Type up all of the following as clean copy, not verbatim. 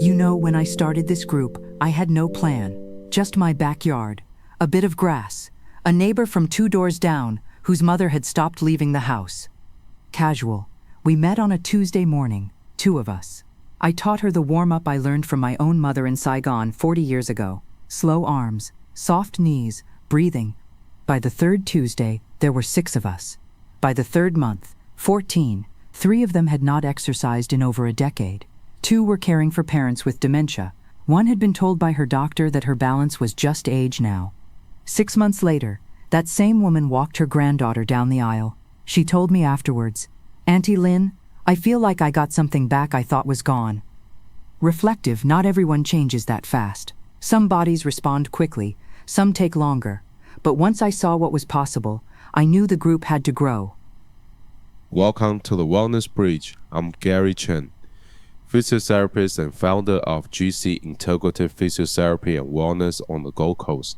You know, when I started this group, I had no plan. Just my backyard, a bit of grass, a neighbor from 2 doors down whose mother had stopped leaving the house. Casual. We met on a Tuesday morning, 2 of us. I taught her the warm-up I learned from my own mother in Saigon 40 years ago. Slow arms, soft knees, breathing. By the 3rd Tuesday, there were 6 of us. By the 3rd month, 14, 3 of them had not exercised in over a decade. 2 were caring for parents with dementia. 1 had been told by her doctor that her balance was just age now. 6 months later, that same woman walked her granddaughter down the aisle. She told me afterwards, "Auntie Lin, I feel like I got something back I thought was gone." Reflective, not everyone changes that fast. Some bodies respond quickly, some take longer. But once I saw what was possible, I knew the group had to grow. Welcome to the Wellness Bridge. I'm Gary Chen, physiotherapist and founder of GC Integrative Physiotherapy and Wellness on the Gold Coast.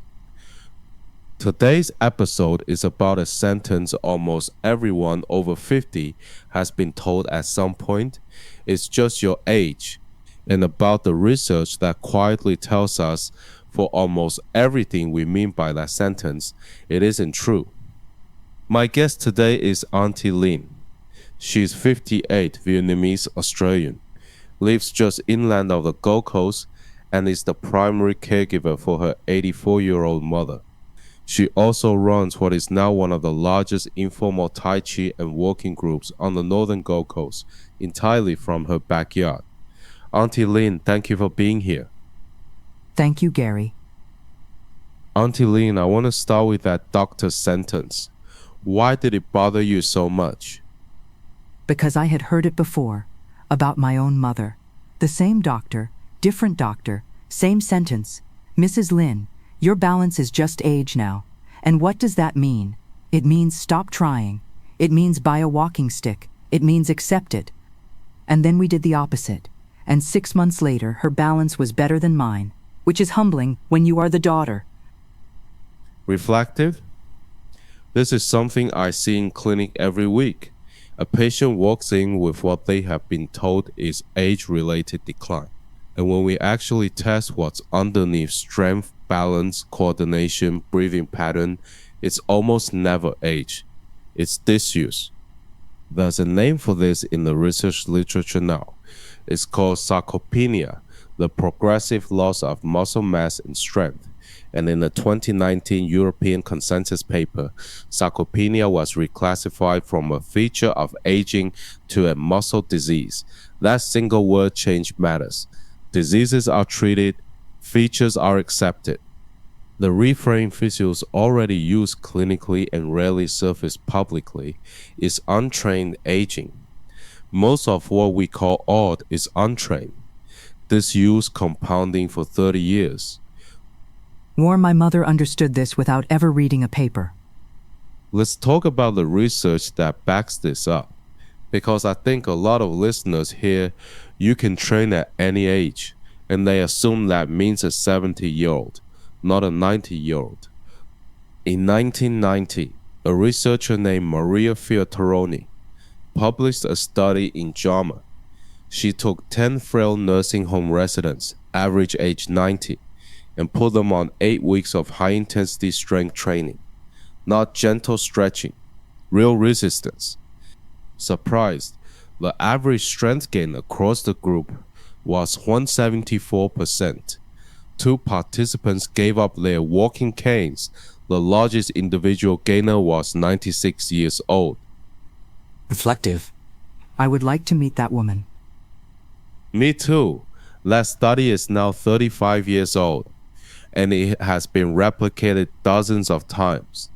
Today's episode is about a sentence almost everyone over 50 has been told at some point. It's just your age, and about the research that quietly tells us for almost everything we mean by that sentence, it isn't true. My guest today is Auntie Lin. She's 58, Vietnamese-Australian, lives just inland of the Gold Coast, and is the primary caregiver for her 84-year-old mother. She also runs what is now one of the largest informal Tai Chi and walking groups on the northern Gold Coast, entirely from her backyard. Auntie Lin, thank you for being here. Thank you, Gary. Auntie Lin, I want to start with that doctor's sentence. Why did it bother you so much? Because I had heard it before, about my own mother. The same doctor, different doctor, same sentence. "Mrs. Lin, your balance is just age now." And what does that mean? It means stop trying. It means buy a walking stick. It means accept it. And then we did the opposite. And 6 months later, her balance was better than mine, which is humbling when you are the daughter. Reflective? This is something I see in clinic every week. A patient walks in with what they have been told is age-related decline. And when we actually test what's underneath strength, balance, coordination, breathing pattern, it's almost never age. It's disuse. There's a name for this in the research literature now. It's called sarcopenia, the progressive loss of muscle mass and strength. And in the 2019 European consensus paper, sarcopenia was reclassified from a feature of aging to a muscle disease. That single word change matters. Diseases are treated, features are accepted. The reframe physios already used clinically and rarely surfaced publicly is untrained aging. Most of what we call odd is untrained. Disuse compounding for 30 years. My mother understood this without ever reading a paper. Let's talk about the research that backs this up, because I think a lot of listeners hear you can train at any age, and they assume that means a 70-year-old, not a 90-year-old. In 1990, a researcher named Maria Fiortoroni published a study in JAMA. She took 10 frail nursing home residents, average age 90, and put them on 8 weeks of high-intensity strength training. Not gentle stretching, real resistance. Surprised, the average strength gain across the group was 174%. 2 participants gave up their walking canes. The largest individual gainer was 96 years old. Reflective. I would like to meet that woman. Me too. That study is now 35 years old, and it has been replicated dozens of times.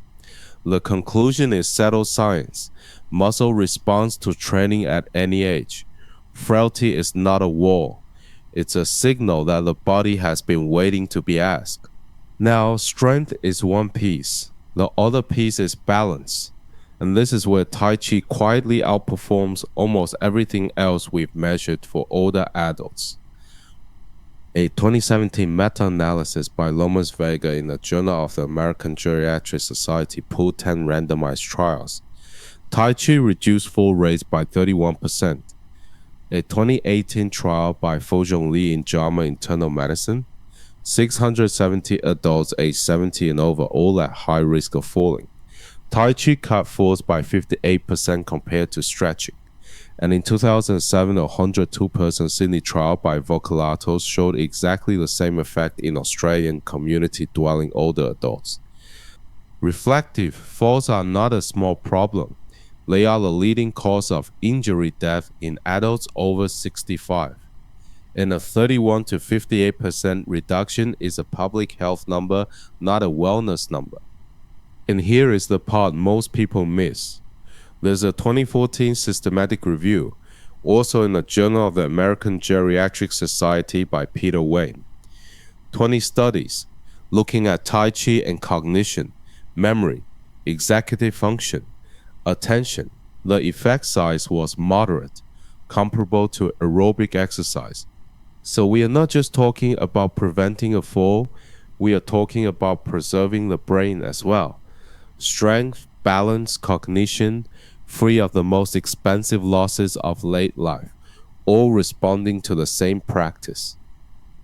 The conclusion is settled science. Muscle responds to training at any age. Frailty is not a wall. It's a signal that the body has been waiting to be asked. Now, strength is one piece. The other piece is balance. And this is where Tai Chi quietly outperforms almost everything else we've measured for older adults. A 2017 meta-analysis by Lomas Vega in the Journal of the American Geriatric Society pulled 10 randomized trials. Tai Chi reduced fall rates by 31%. A 2018 trial by Fozhong Li in JAMA Internal Medicine, 670 adults aged 70 and over, all at high risk of falling. Tai Chi cut falls by 58% compared to stretching. And in 2007, a 102-person Sydney trial by Vocalatos showed exactly the same effect in Australian community-dwelling older adults. Reflective falls are not a small problem. They are the leading cause of injury death in adults over 65. And a 31 to 58% reduction is a public health number, not a wellness number. And here is the part most people miss. There's a 2014 systematic review, also in the Journal of the American Geriatric Society by Peter Wayne. 20 studies looking at Tai Chi and cognition, memory, executive function, attention. The effect size was moderate, comparable to aerobic exercise. So we are not just talking about preventing a fall, we are talking about preserving the brain as well. Strength, balance, cognition, free of the most expensive losses of late life, all responding to the same practice.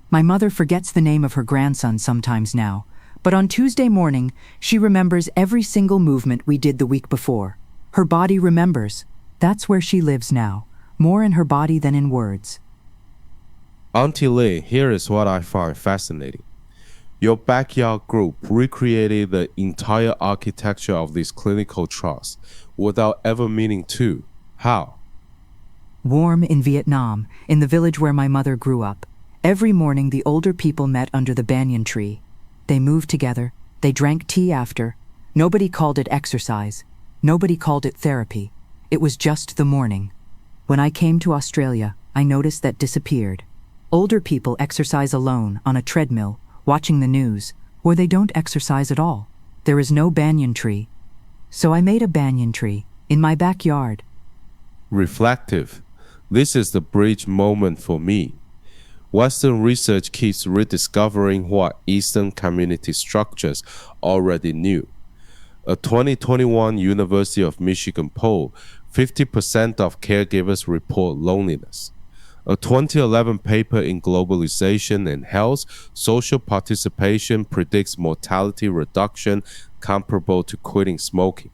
My mother forgets the name of her grandson sometimes now, but on Tuesday morning, she remembers every single movement we did the week before. Her body remembers. That's where she lives now, more in her body than in words. Auntie Lin, here is what I find fascinating. Your backyard group recreated the entire architecture of these clinical trials without ever meaning to. How? Warm in Vietnam, in the village where my mother grew up. Every morning the older people met under the banyan tree. They moved together. They drank tea after. Nobody called it exercise. Nobody called it therapy. It was just the morning. When I came to Australia, I noticed that disappeared. Older people exercise alone on a treadmill, watching the news, or they don't exercise at all. There is no banyan tree. So I made a banyan tree in my backyard. Reflective. This is the bridge moment for me. Western research keeps rediscovering what Eastern community structures already knew. A 2021 University of Michigan poll, 50% of caregivers report loneliness. A 2011 paper in Globalization and Health, Social Participation predicts mortality reduction comparable to quitting smoking.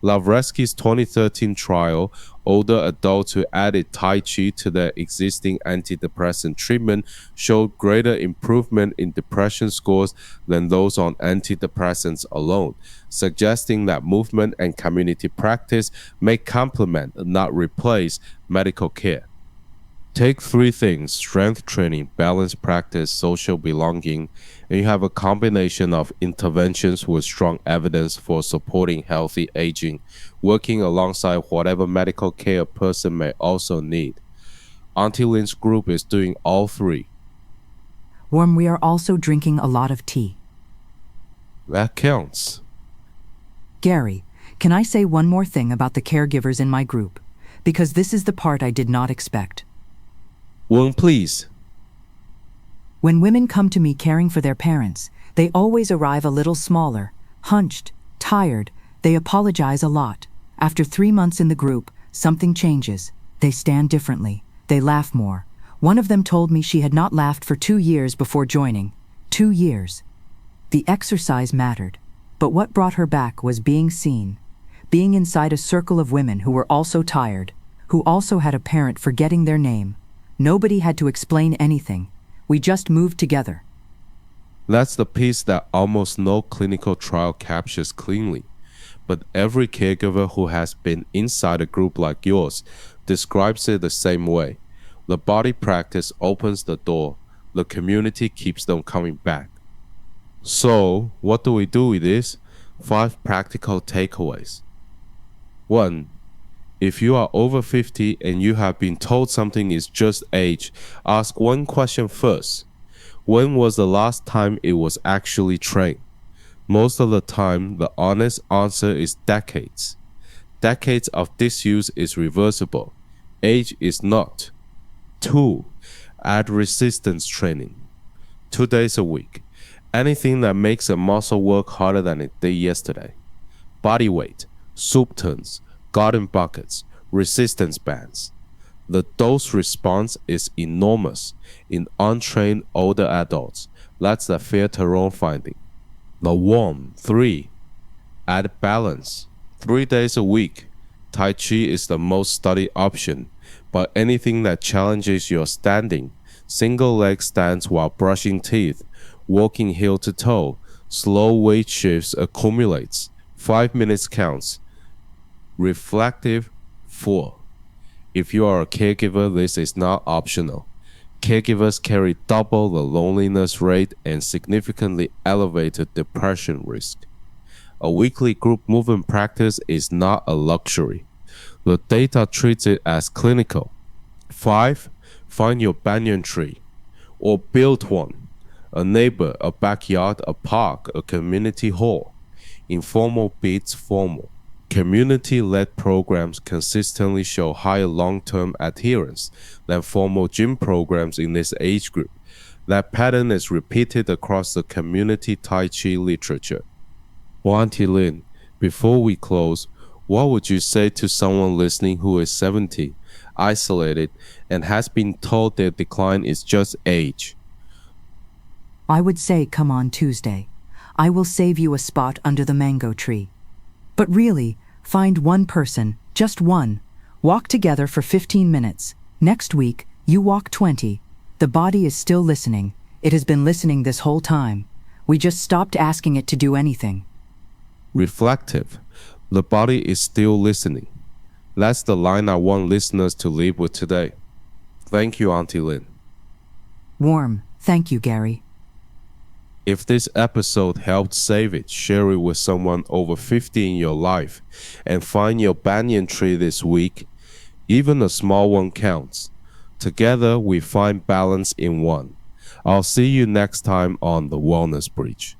Lavresky's 2013 trial, older adults who added Tai Chi to their existing antidepressant treatment showed greater improvement in depression scores than those on antidepressants alone, suggesting that movement and community practice may complement, not replace, medical care. Take three things: strength training, balance practice, social belonging, and you have a combination of interventions with strong evidence for supporting healthy aging, working alongside whatever medical care a person may also need. Auntie Lin's group is doing all three. Warm, we are also drinking a lot of tea. That counts. Gary, can I say one more thing about the caregivers in my group? Because this is the part I did not expect. Wong, please. When women come to me caring for their parents, they always arrive a little smaller, hunched, tired. They apologize a lot. After 3 months in the group, something changes. They stand differently. They laugh more. One of them told me she had not laughed for 2 years before joining. 2 years. The exercise mattered, but what brought her back was being seen. Being inside a circle of women who were also tired, who also had a parent forgetting their name. Nobody had to explain anything. We just moved together. That's the piece that almost no clinical trial captures cleanly. But every caregiver who has been inside a group like yours describes it the same way. The body practice opens the door. The community keeps them coming back. So, what do we do with this? 5 practical takeaways. 1. If you are over 50 and you have been told something is just age, ask one question first. When was the last time it was actually trained? Most of the time, the honest answer is decades. Decades of disuse is reversible. Age is not. 2. Add resistance training. 2 days a week. Anything that makes a muscle work harder than it did yesterday. Body weight, soup turns, garden buckets, resistance bands. The dose response is enormous in untrained older adults. That's a Theateron finding. The warm 3. Add balance. 3 days a week. Tai Chi is the most studied option, but anything that challenges your standing, single leg stands while brushing teeth, walking heel to toe, slow weight shifts accumulates. 5 minutes counts. Reflective 4. If you are a caregiver, this is not optional. Caregivers carry double the loneliness rate and significantly elevated depression risk. A weekly group movement practice is not a luxury. The data treats it as clinical. 5. Find your banyan tree or build one. A neighbor, a backyard, a park, a community hall. Informal beats formal. Community-led programs consistently show higher long-term adherence than formal gym programs in this age group. That pattern is repeated across the community Tai Chi literature. Auntie Lin, before we close, what would you say to someone listening who is 70, isolated, and has been told their decline is just age? I would say come on Tuesday. I will save you a spot under the mango tree. But really, find one person, just one. Walk together for 15 minutes. Next week, you walk 20. The body is still listening. It has been listening this whole time. We just stopped asking it to do anything. Reflective. The body is still listening. That's the line I want listeners to leave with today. Thank you, Auntie Lin. Warm. Thank you, Gary. If this episode helped save it, share it with someone over 50 in your life and find your banyan tree this week. Even a small one counts. Together we find balance in one. I'll see you next time on The Wellness Bridge.